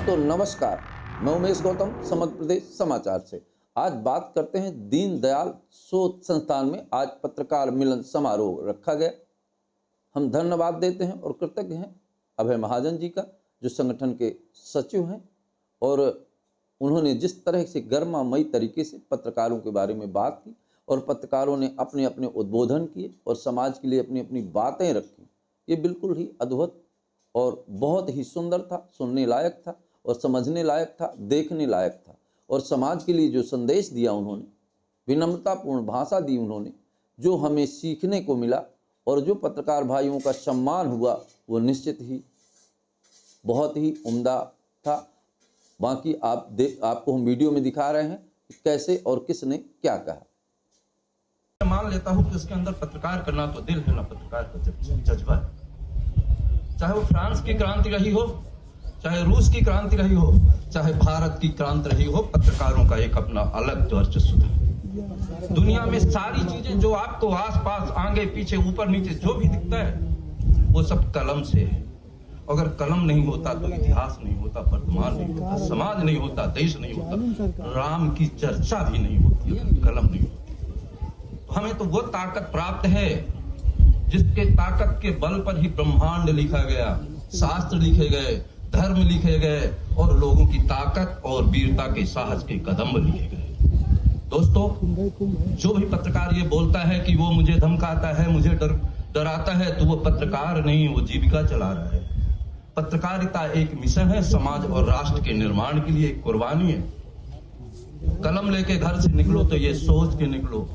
दोस्तों नमस्कार, मैं उमेश गौतम समग्र प्रदेश समाचार से। आज बात करते हैं दीनदयाल शोध संस्थान में आज पत्रकार मिलन समारोह रखा गया। हम धन्यवाद देते हैं और कृतज्ञ हैं अभय महाजन जी का, जो संगठन के सचिव हैं, और उन्होंने जिस तरह से गर्मामयी तरीके से पत्रकारों के बारे में बात की और पत्रकारों ने अपने अपने उद्बोधन किए और समाज के लिए अपनी अपनी बातें रखी, ये बिल्कुल ही अद्भुत और बहुत ही सुंदर था, सुनने लायक था और समझने लायक था, देखने लायक था। और समाज के लिए जो संदेश दिया उन्होंने, विनम्रतापूर्ण भाषा दी उन्होंने, जो हमें सीखने को मिला और जो पत्रकार भाइयों का सम्मान हुआ, वो निश्चित ही बहुत ही उम्दा था। बाकी आपको हम वीडियो में दिखा रहे हैं कि कैसे और किसने क्या कहा। मान लेता हूं कि उसके अंदर पत्रकार करना तो दिल है ना, पत्रकार का जज्बा है। चाहे वो फ्रांस की क्रांति रही हो, चाहे रूस की क्रांति रही हो, चाहे भारत की क्रांति रही हो, पत्रकारों का एक अपना अलग वर्चस्व था। दुनिया में सारी चीजें जो आपको आसपास, आगे पीछे, ऊपर नीचे जो भी दिखता है, वो सब कलम से है। अगर कलम नहीं होता तो इतिहास नहीं होता, वर्तमान नहीं होता, समाज नहीं होता, देश नहीं होता, राम की चर्चा भी नहीं होती अगर कलम नहीं होती। हमें तो वो ताकत प्राप्त है जिसके ताकत के बल पर ही ब्रह्मांड लिखा गया, शास्त्र लिखे गए, धर्म लिखे गए और लोगों की ताकत और वीरता के साहस के कदम लिखे गए। दोस्तों, जो भी पत्रकार ये बोलता है कि वो मुझे धमकाता है, मुझे डराता है, तो वो पत्रकार नहीं, वो जीविका चला रहा है। पत्रकारिता एक मिशन है, समाज और राष्ट्र के निर्माण के लिए एक कुर्बानी है। कलम लेके घर से निकलो तो ये सोच के निकलो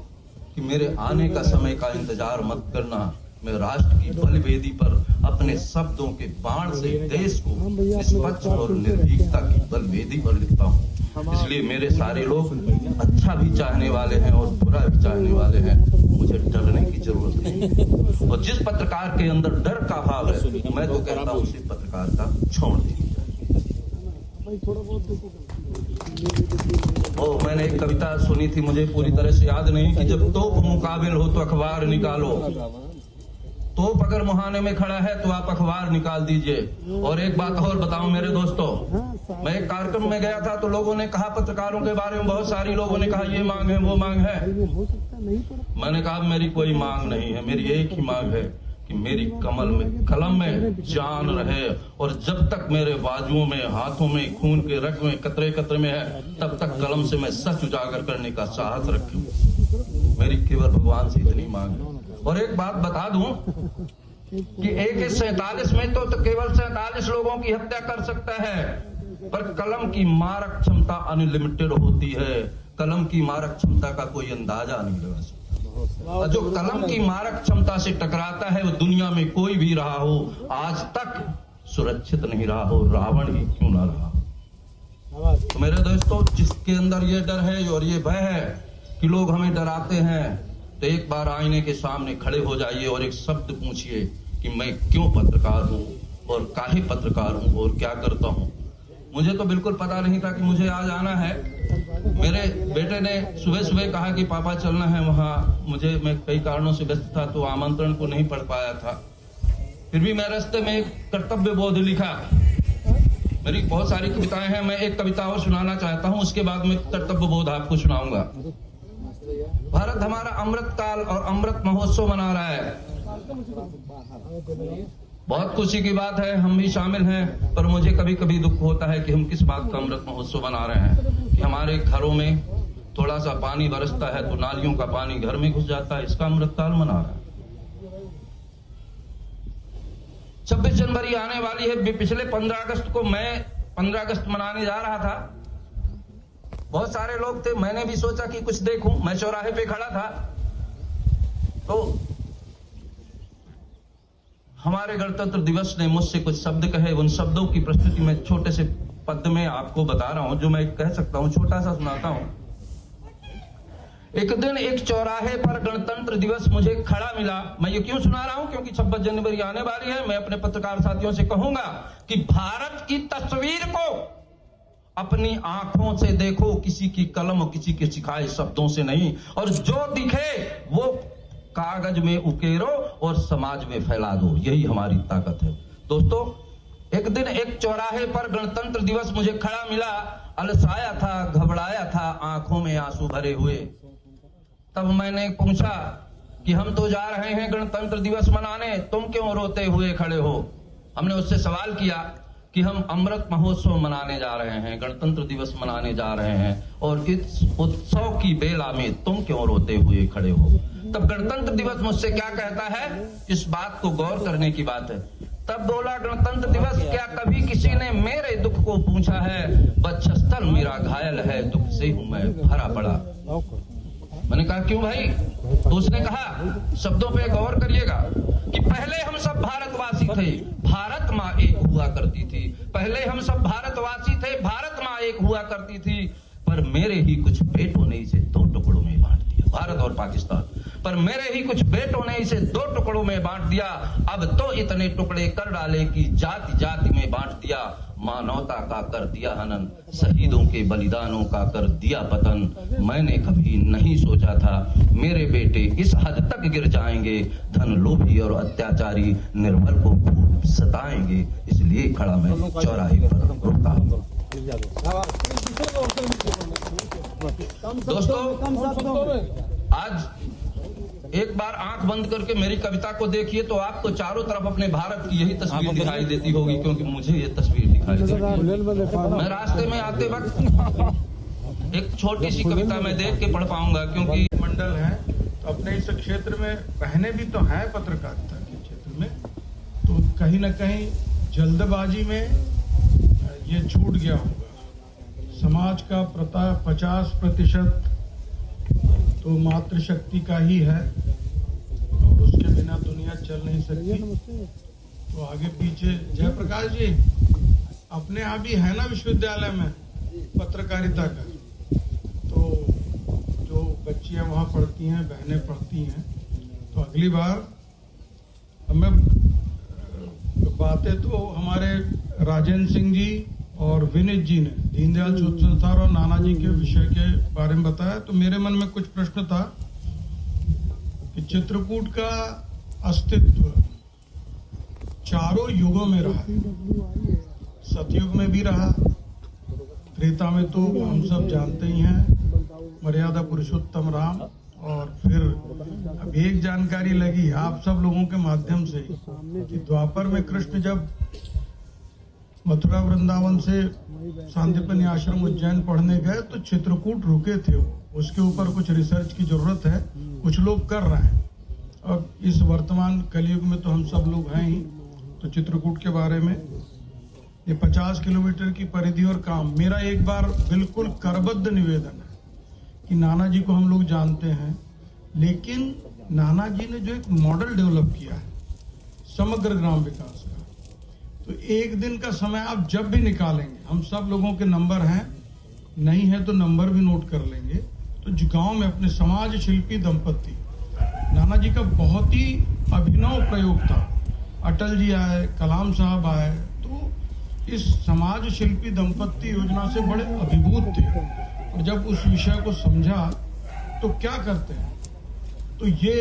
कि मेरे आने का समय का इंतजार मत करना, मैं राष्ट्र की बलवेदी पर अपने शब्दों के बाण से देश को निष्पक्ष और निर्भीकता की बलवेदी पर लिखता हूँ। इसलिए मेरे सारे लोग अच्छा भी चाहने वाले हैं और बुरा भी चाहने वाले हैं, मुझे डरने की जरूरत नहीं। और जिस पत्रकार के अंदर डर का भाव है, मैं तो कहता हूँ उसी पत्रकारिता छोड़ दी। मैंने एक कविता सुनी थी, मुझे पूरी तरह से याद नहीं, कि जब तोप मुकाबिल हो तो अखबार निकालो। तोप अगर मुहाने में खड़ा है तो आप अखबार निकाल दीजिए। और एक बात और बताऊं मेरे दोस्तों, मैं एक कार्यक्रम में गया था तो लोगों ने कहा, पत्रकारों के बारे में बहुत सारी लोगों ने कहा ये मांग है, वो मांग है। मैंने कहा मेरी कोई मांग नहीं है, मेरी एक ही मांग है कि मेरी कलम में जान रहे, और जब तक मेरे बाजुओं में, हाथों में, खून के रग में कतरे कतरे में है, तब तक कलम से मैं सच उजागर करने का साहस रखूं। मेरी केवल भगवान से इतनी मांग है। और एक बात बता दूं कि AK-47 में तो केवल 47 लोगों की हत्या कर सकता है, पर कलम की मारक क्षमता अनलिमिटेड होती है। कलम की मारक क्षमता का कोई अंदाजा नहीं लगा सकता। और जो कलम की मारक क्षमता से टकराता है, वो दुनिया में कोई भी रहा हो, आज तक सुरक्षित नहीं रहा हो, रावण ही क्यों ना रहा। तो मेरे दोस्तों, जिसके अंदर ये डर है और ये भय है कि लोग हमें डराते हैं, तो एक बार आईने के सामने खड़े हो जाइए और एक शब्द पूछिए कि मैं क्यों पत्रकार हूँ और काहे पत्रकार हूँ और क्या करता हूँ। मुझे तो बिल्कुल पता नहीं था कि मुझे आज आना है। मेरे बेटे ने सुबह सुबह कहा कि पापा चलना है वहाँ, मैं कई कारणों से व्यस्त था तो आमंत्रण को नहीं पढ़ पाया था। फिर भी मैं रास्ते में एक कर्तव्य बोध लिखा। मेरी बहुत सारी कविताएं हैं, मैं एक कविता और सुनाना चाहता हूँ, उसके बाद मैं कर्तव्य बोध आपको सुनाऊंगा। भारत हमारा अमृत काल और अमृत महोत्सव मना रहा है। बहुत खुशी की बात है, हम भी शामिल हैं, पर मुझे कभी कभी दुख होता है कि हम किस बात का अमृत महोत्सव मना रहे हैं। कि हमारे घरों में थोड़ा सा पानी बरसता है तो नालियों का पानी घर में घुस जाता है, इसका अमृत काल मना रहा है। 26 जनवरी आने वाली है। पिछले 15 अगस्त को मैं 15 अगस्त मनाने जा रहा था। बहुत सारे लोग थे, मैंने भी सोचा कि कुछ देखूं। मैं चौराहे पे खड़ा था तो हमारे गणतंत्र दिवस ने मुझसे कुछ शब्द कहे। उन शब्दों की प्रस्तुति मैं छोटे से पद में आपको बता रहा हूं, जो मैं कह सकता हूं, छोटा सा सुनाता हूं। एक दिन एक चौराहे पर गणतंत्र दिवस मुझे खड़ा मिला। मैं ये क्यों सुना रहा हूं? क्योंकि 26 जनवरी आने वाली है। मैं अपने पत्रकार साथियों से कहूंगा कि भारत की तस्वीर को अपनी आंखों से देखो, किसी की कलम और किसी के सिखाए शब्दों से नहीं। और जो दिखे वो कागज में उकेरो और समाज में फैला दो, यही हमारी ताकत है। दोस्तों, एक दिन एक चौराहे पर गणतंत्र दिवस मुझे खड़ा मिला, अलसाया था, घबराया था, आंखों में आंसू भरे हुए। तब मैंने पूछा कि हम तो जा रहे हैं गणतंत्र दिवस मनाने, तुम क्यों रोते हुए खड़े हो? हमने उससे सवाल किया कि हम अमृत महोत्सव मनाने जा रहे हैं, गणतंत्र दिवस मनाने जा रहे हैं, और इस उत्सव की बेला में तुम क्यों रोते हुए खड़े हो? तब गणतंत्र दिवस मुझसे क्या कहता है, इस बात को गौर करने की बात है। तब बोला, गणतंत्र दिवस, क्या कभी किसी ने मेरे दुख को पूछा है? वक्षस्थल मेरा घायल है, दुख से हूं मैं भरा पड़ा। मैंने कहा, क्यों भाई? तो उसने कहा, शब्दों पे गौर करिएगा, कि पहले हम सब भारतवासी थे, भारत माँ एक हुआ करती थी। पहले हम सब भारतवासी थे, भारत माँ एक हुआ करती थी, पर मेरे ही कुछ बेटों ने इसे दो टुकड़ों में बांट दिया, भारत और पाकिस्तान। पर मेरे ही कुछ बेटों ने इसे दो टुकड़ों में बांट दिया। अब तो इतने टुकड़े कर डाले कि जाति जाति में बांट दिया। मानवता का कर दिया हनन, शहीदों के बलिदानों का कर दिया पतन। मैंने कभी नहीं सोचा था मेरे बेटे इस हद तक गिर जाएंगे, धन लोभी और अत्याचारी निर्बल को खूब सताएंगे। इसलिए खड़ा मैं चौराहे पर रुकता हूँ। दोस्तों, आज एक बार आंख बंद करके मेरी कविता को देखिए तो आपको चारों तरफ अपने भारत की यही तस्वीर दिखाई देती होगी, क्योंकि मुझे ये तस्वीर दिखाई देती है। मैं रास्ते में आते वक्त एक छोटी सी कविता मैं देख के पढ़ पाऊंगा, क्योंकि मंडल है तो अपने इस क्षेत्र में बहने भी तो हैं पत्रकारिता के क्षेत्र में, तो कहीं न कहीं जल्दबाजी में ये छूट गया होगा। समाज का 50% तो मातृशक्ति का ही है, और उसके बिना दुनिया चल नहीं सकती। तो आगे पीछे जयप्रकाश जी अपने यहाँ भी है ना विश्वविद्यालय में पत्रकारिता का, तो जो बच्चियां वहाँ पढ़ती हैं, बहनें पढ़ती हैं, तो अगली बार हमें बातें तो हमारे राजेंद्र सिंह जी और विनीत जी ने दीनदयाल शोध संस्थान और नानाजी के विषय के बारे में बताया। तो मेरे मन में कुछ प्रश्न था कि चित्रकूट का अस्तित्व चारों युगों में रहा, सतयुग में भी रहा, त्रेता में तो हम सब जानते ही हैं मर्यादा पुरुषोत्तम राम, और फिर अब एक जानकारी लगी आप सब लोगों के माध्यम से कि द्वापर में कृष्ण जब मथुरा वृंदावन से सांदीपनि आश्रम उज्जैन पढ़ने गए तो चित्रकूट रुके थे वो, उसके ऊपर कुछ रिसर्च की जरूरत है, कुछ लोग कर रहे हैं। और इस वर्तमान कलयुग में तो हम सब लोग हैं ही, तो चित्रकूट के बारे में ये 50 किलोमीटर की परिधि और काम। मेरा एक बार बिल्कुल करबद्ध निवेदन है कि नाना जी को हम लोग जानते हैं, लेकिन नाना जी ने जो एक मॉडल डेवलप किया है समग्र ग्राम विकास का, तो एक दिन का समय आप जब भी निकालेंगे, हम सब लोगों के नंबर हैं, नहीं है तो नंबर भी नोट कर लेंगे, तो गांव में अपने समाज शिल्पी दंपति नाना जी का बहुत ही अभिनव प्रयोग था। अटल जी आए, कलाम साहब आए, तो इस समाज शिल्पी दंपति योजना से बड़े अभिभूत थे। और जब उस विषय को समझा तो क्या करते हैं, तो ये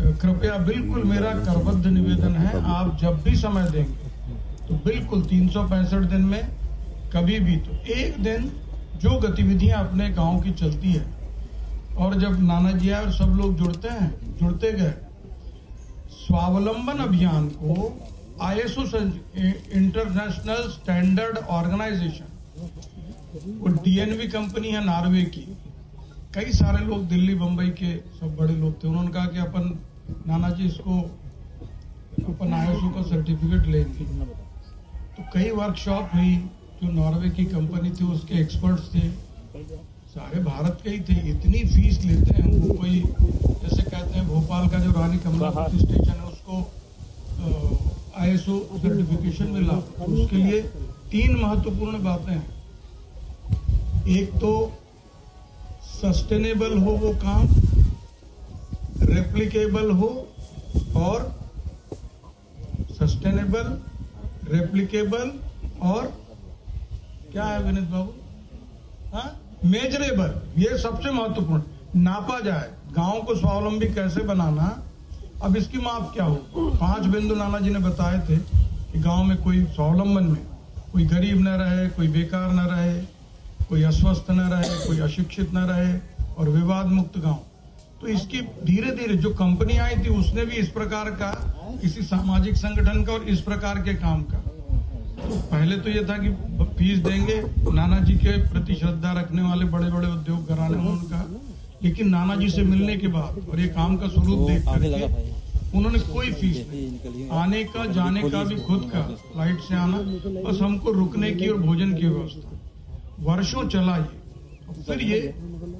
कृपया बिल्कुल मेरा करबद्ध निवेदन है, आप जब भी समय देंगे तो बिल्कुल 365 दिन में कभी भी तो एक दिन जो गतिविधियां अपने गांव की चलती है, और जब नाना जी आए और सब लोग जुड़ते गए, स्वावलंबन अभियान को ISO इंटरनेशनल स्टैंडर्ड ऑर्गेनाइजेशन, वो DNV कंपनी है नॉर्वे की, कई सारे लोग दिल्ली बंबई के सब बड़े लोग थे, उन्होंने कहा कि अपन नाना जी इसको अपन ISO का सर्टिफिकेट लेंगे। तो कई वर्कशॉप हुई, जो नॉर्वे की कंपनी थी उसके एक्सपर्ट्स थे, सारे भारत के ही थे। इतनी फीस लेते हैं वो, कोई जैसे कहते हैं भोपाल का जो रानी कमलापति स्टेशन है उसको ISO सर्टिफिकेशन मिला, तो उसके लिए 3 महत्वपूर्ण बातें हैं। एक तो सस्टेनेबल हो वो काम, रेप्लिकेबल हो, और सस्टेनेबल, रेप्लिकेबल, और क्या है विनीत बाबू, हाँ, मेजरेबल। ये सबसे महत्वपूर्ण, नापा जाए गांव को स्वावलंबी कैसे बनाना। अब इसकी माप क्या हो, 5 बिंदु नाना जी ने बताए थे, कि गांव में कोई स्वावलंबन में कोई गरीब न रहे, कोई बेकार न रहे, कोई अस्वस्थ न रहे, कोई अशिक्षित न रहे और विवाद मुक्त गांव। तो इसकी धीरे धीरे जो कंपनी आई थी उसने भी इस प्रकार का किसी सामाजिक संगठन का और इस प्रकार के काम का, तो पहले तो ये था कि फीस देंगे, नाना जी के प्रति श्रद्धा रखने वाले बड़े बड़े उद्योग घराने उनका, लेकिन नाना जी से मिलने के बाद और ये काम का स्वरूप देख करके उन्होंने कोई फीस नहीं, आने का जाने का भी खुद का, फ्लाइट से आना, बस हमको रुकने की और भोजन की व्यवस्था। वर्षों चला ये, फिर ये,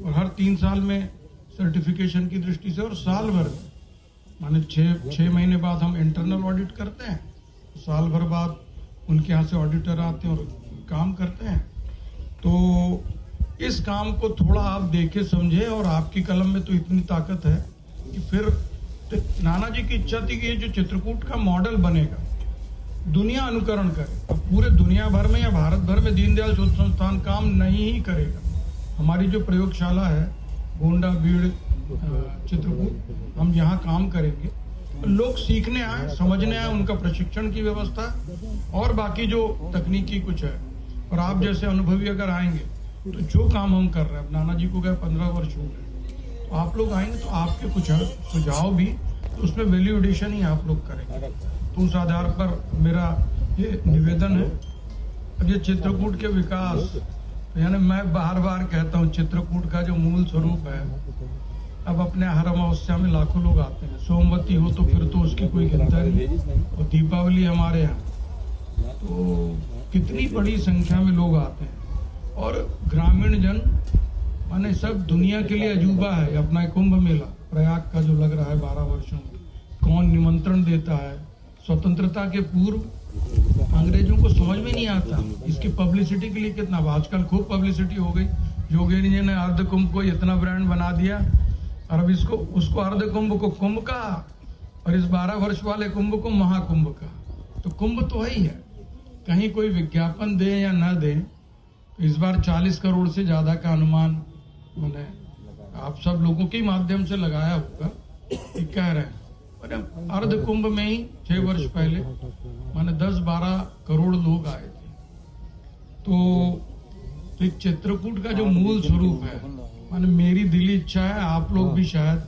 और हर 3 साल में सर्टिफिकेशन की दृष्टि से और साल भर में, माने 6 महीने बाद हम इंटरनल ऑडिट करते हैं, साल भर बाद उनके यहाँ से ऑडिटर आते हैं और काम करते हैं। तो इस काम को थोड़ा आप देखे समझे, और आपकी कलम में तो इतनी ताकत है कि फिर नाना जी की इच्छा थी कि ये जो चित्रकूट का मॉडल बनेगा दुनिया अनुकरण करे। अब पूरे दुनिया भर में या भारत भर में दीनदयाल शोध संस्थान काम नहीं ही करेगा। हमारी जो प्रयोगशाला है गोंडा, बीड़, चित्रकूट, हम यहाँ काम करेंगे, लोग सीखने आए, समझने आए, उनका प्रशिक्षण की व्यवस्था और बाकी जो तकनीकी कुछ है। और आप जैसे अनुभवी अगर आएंगे तो जो काम हम कर रहे हैं, अब नाना जी को गए 15 वर्ष हो गए, तो आप लोग आएंगे तो आपके कुछ सुझाव भी, तो उसमें वैल्यू एडिशन ही आप लोग करेंगे। तो उस आधार पर मेरा ये निवेदन है। अब ये चित्रकूट के विकास, यानी मैं बार बार कहता हूँ, चित्रकूट का जो मूल स्वरूप है, अब अपने हर अमावस्या में लाखों लोग आते हैं, सोमवती हो तो फिर तो उसकी कोई गिनती नहीं, और दीपावली हमारे यहाँ तो कितनी बड़ी संख्या में लोग आते हैं। और ग्रामीण जन माने सब दुनिया के लिए अजूबा है अपना कुंभ मेला प्रयाग का जो लग रहा है 12 वर्षों में, कौन निमंत्रण देता है। स्वतंत्रता के पूर्व अंग्रेजों को समझ में नहीं आता इसकी पब्लिसिटी के लिए कितना, आजकल खूब पब्लिसिटी हो गई। योगेंद्र जी ने अर्ध कुंभ को इतना ब्रांड बना दिया, और अब इसको उसको अर्ध कुंभ को कुंभ का, और इस 12 वर्ष वाले कुंभ को महाकुंभ का। तो कुंभ तो है ही है, कहीं कोई विज्ञापन दे या न दे, तो इस बार 40 करोड़ से ज्यादा का अनुमान मैंने आप सब लोगों के माध्यम से लगाया होगा, कह रहे हैं। पर अर्ध कुंभ में ही 6 वर्ष पहले माने 10-12 करोड़ लोग आए थे। तो चित्रकूट का जो मूल स्वरूप है, माने मेरी दिली इच्छा है, आप लोग भी शायद,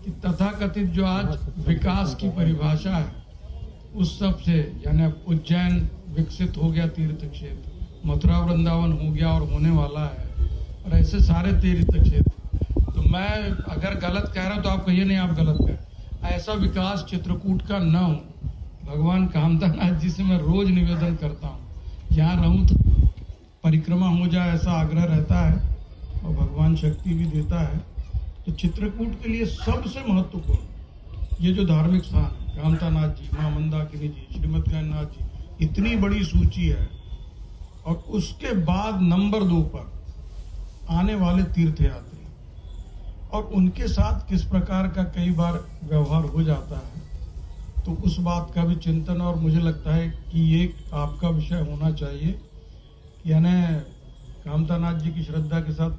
कि तथाकथित जो आज विकास की परिभाषा है उस सब से, यानी उज्जैन विकसित हो गया तीर्थ क्षेत्र, मथुरा वृंदावन हो गया और होने वाला है, और ऐसे सारे तीर्थ क्षेत्र। तो मैं अगर गलत कह रहा हूं तो आप कहिए नहीं आप गलत कह रहे। ऐसा विकास चित्रकूट का न हो, भगवान कामतानाथ जी से मैं रोज निवेदन करता हूँ, यहाँ रहूं तो परिक्रमा हो जाए, ऐसा आग्रह रहता है, और भगवान शक्ति भी देता है। तो चित्रकूट के लिए सबसे महत्वपूर्ण ये जो धार्मिक स्थान है, कामतानाथ जी, मां मंदाकिनी जी, श्रीमद गणनाथ जी, इतनी बड़ी सूची है। और उसके बाद नंबर 2 पर आने वाले तीर्थयात्री, और उनके साथ किस प्रकार का कई बार व्यवहार हो जाता है, तो उस बात का भी चिंतन, और मुझे लगता है कि ये आपका विषय होना चाहिए, यानी कामतानाथ जी की श्रद्धा के साथ